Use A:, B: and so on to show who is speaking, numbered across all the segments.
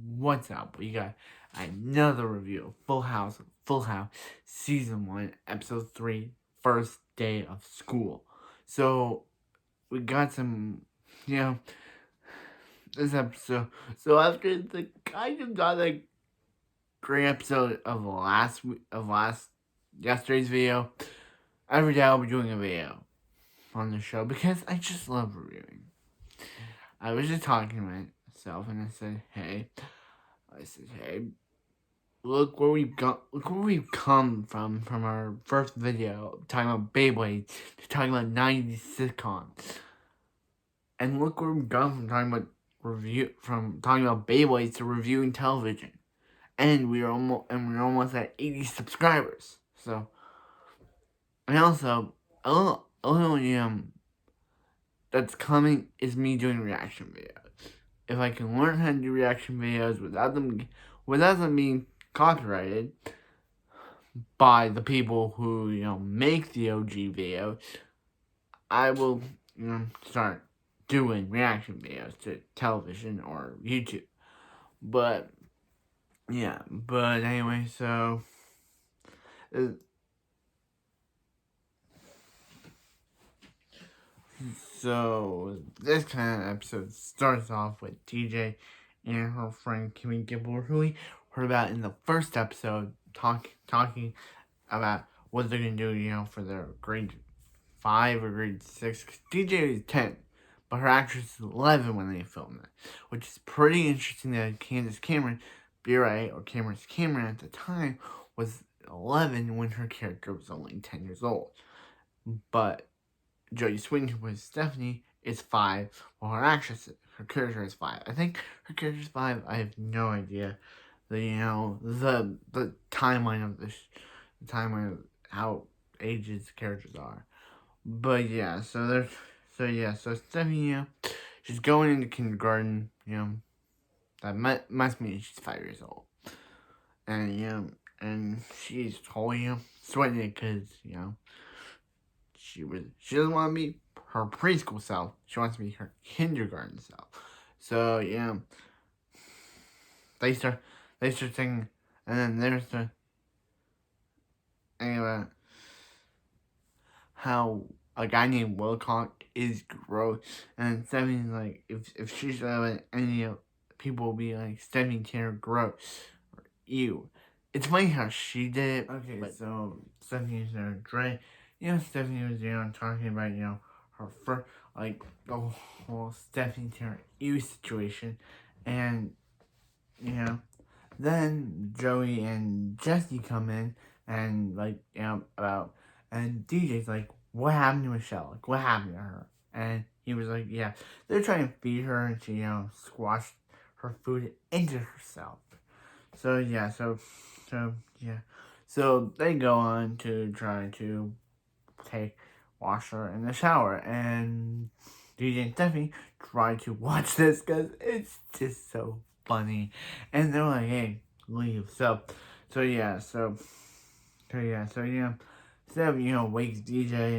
A: What's up? We got another review of Full House, Season 1, Episode 3, First Day of School. So, we got some, you know, this episode. So, after the kind of not a great episode of yesterday's video, every day I'll be doing a video on the show because I just love reviewing. I was just talking to myself and I said, hey, look where we've come from our first video talking about Beyblade to talking about 90s sitcoms. And look where we've gone from talking about Beyblades to reviewing television. And we're almost at 80 subscribers. So, and also a little that's coming is me doing reaction videos. If I can learn how to do reaction videos without them being copyrighted by the people who, make the OG videos, I will, start doing reaction videos to television or YouTube. But, anyway, so, this kind of episode starts off with DJ and her friend Kimmy Gibbler, who we heard about in the first episode, talking about what they're gonna do, for their grade 5 or grade 6. DJ is 10, but her actress is 11 when they filmed it, which is pretty interesting that Candace Cameron, Candace Cameron at the time, was 11 when her character was only 10 years old. But Jodie Swinton, who was Stephanie, is 5, while her character is 5. I think her character is 5. I have no idea. The timeline of this, the timeline of how ages characters are. But yeah, so Stephanie, she's going into kindergarten. That must mean she's 5 years old, and and she's totally sweating it because she doesn't want to be her preschool self. She wants to be her kindergarten self. So they start singing, and then there's how a guy named Wilcock is gross, and Stephanie's like, if she's any people will be like, Stephanie Tanner gross or ew. It's funny how she did it. Okay, so Stephanie's Dre. Stephanie was talking about her first, like, the whole Stephanie Tanner ew situation, and then Joey and Jesse come in and and DJ's like, what happened to Michelle? Like, what happened to her? And he was like, yeah, they're trying to feed her and she, squashed her food into herself. So they go on to try to wash her in the shower, and DJ and Stephanie try to watch this because it's just so funny, and they're like, hey, leave. Stephanie, wakes DJ,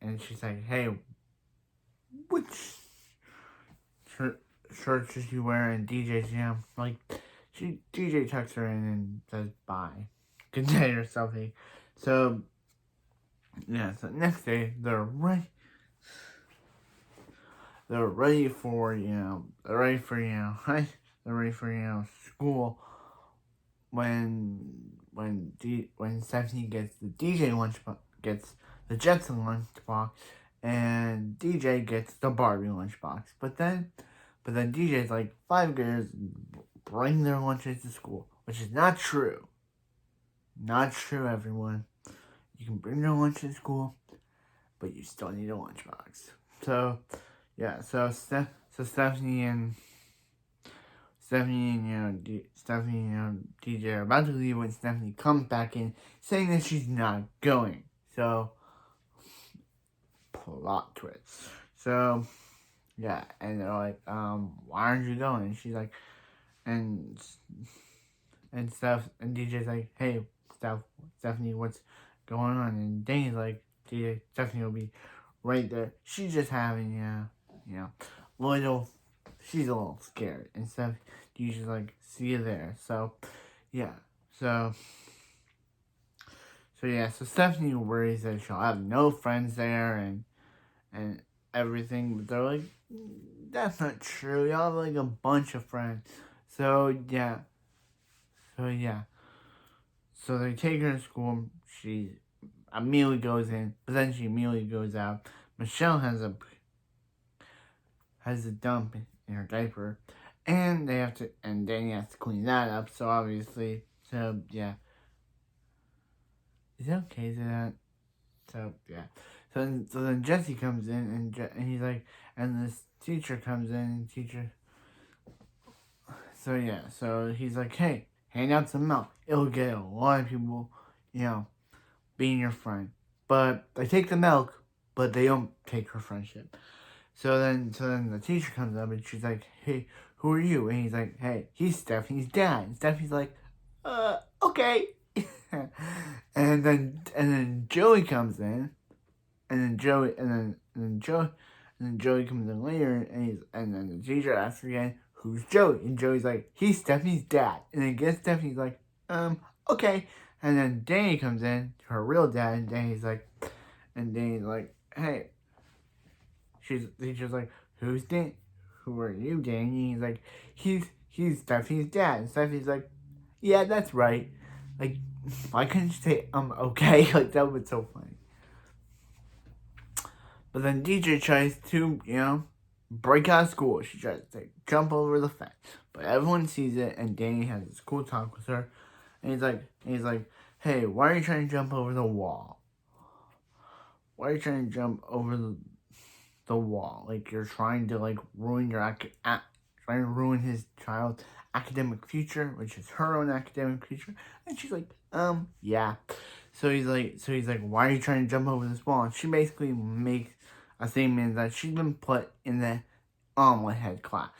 A: and she's like, hey, which shirt should you wear? And DJ's, DJ tucks her in and says bye, good day or something. So next day they're ready for school when Stephanie gets the Jetson lunchbox, and DJ gets the Barbie lunchbox. But then DJ's like, 5 girls bring their lunches to school, which is not true. Not true, everyone. You can bring your lunch to school, but you still need a lunchbox. So Stephanie and DJ are about to leave when Stephanie comes back in, saying that she's not going. So, plot twist. So, and they're like, why aren't you going? And she's like, and DJ's like, hey, Stephanie, what's going on? And Danny's like, Stephanie will be right there. She's just having, little she's a little scared. And Stephanie's like, see you there. So, yeah. So Stephanie worries that she'll have no friends there and everything. But they're like, that's not true. Y'all have like a bunch of friends. So, yeah. So they take her to school. She immediately goes in, but then she immediately goes out. Michelle has a dump in her diaper, and Danny has to clean that up. So obviously, yeah. Is it okay to that? So yeah. So then Jesse comes in and he's like, and this teacher comes in and teacher. So yeah. So he's like, hey, hand out some milk. It'll get a lot of people, being your friend. But they take the milk, but they don't take her friendship. So then the teacher comes up and she's like, hey, who are you? And he's like, hey, he's Stephanie's dad. And Stephanie's like, okay. and then Joey comes in, and then Joey comes in later, and then the teacher asks again, who's Joey? And Joey's like, he's Stephanie's dad. And then gets Stephanie's like, okay. And then Danny comes in, her real dad, and Danny's like, hey. Teacher's like, who's Dan? Who are you, Danny? He's like, he's Stephanie's dad. And Stephanie's like, yeah, that's right. Like, why couldn't you say okay? Like, that was so funny. But then DJ tries to, break out of school. She tries to jump over the fence. But everyone sees it, and Danny has this cool talk with her. And he's like, hey, why are you trying to jump over the wall? Why are you trying to jump over the wall? Like, you're trying to ruin his child's academic future, which is her own academic future. And she's like, yeah. So he's like, why are you trying to jump over this wall? And she basically makes a statement that she's been put in the omelet head class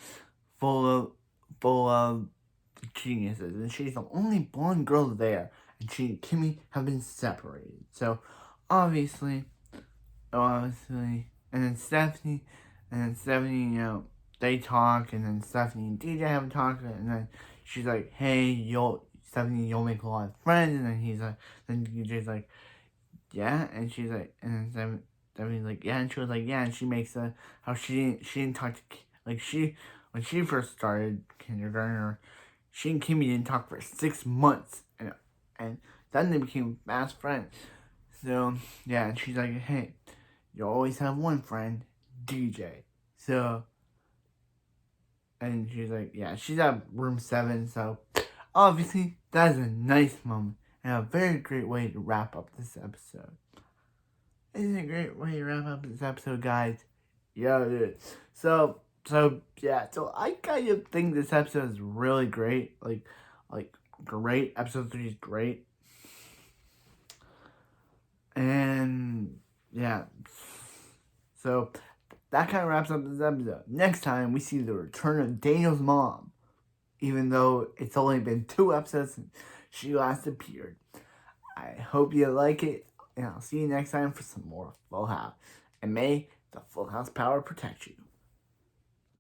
A: full of geniuses, and she's the only blonde girl there, and she and Kimmy have been separated. So obviously, and then Stephanie, they talk, and then Stephanie and DJ have a talk, and then she's like, hey, Stephanie, you'll make a lot of friends, and then DJ's like, yeah, and she's like, and then Stephanie's like, yeah, and she was like, yeah, and she makes how she didn't talk to, when she first started kindergarten, she and Kimmy didn't talk for 6 months, and then they became fast friends. So, yeah, and she's like, hey, you always have one friend, DJ. So, and she's like, yeah, she's at room 7. So, obviously, that is a nice moment and a very great way to wrap up this episode. Isn't it a great way to wrap up this episode, guys? Yeah, it is. So I kind of think this episode is really great. Like great. Episode 3 is great. And yeah, so that kind of wraps up this episode. Next time, we see the return of Daniel's mom, even though it's only been 2 episodes since she last appeared. I hope you like it, and I'll see you next time for some more Full House. And may the Full House power protect you.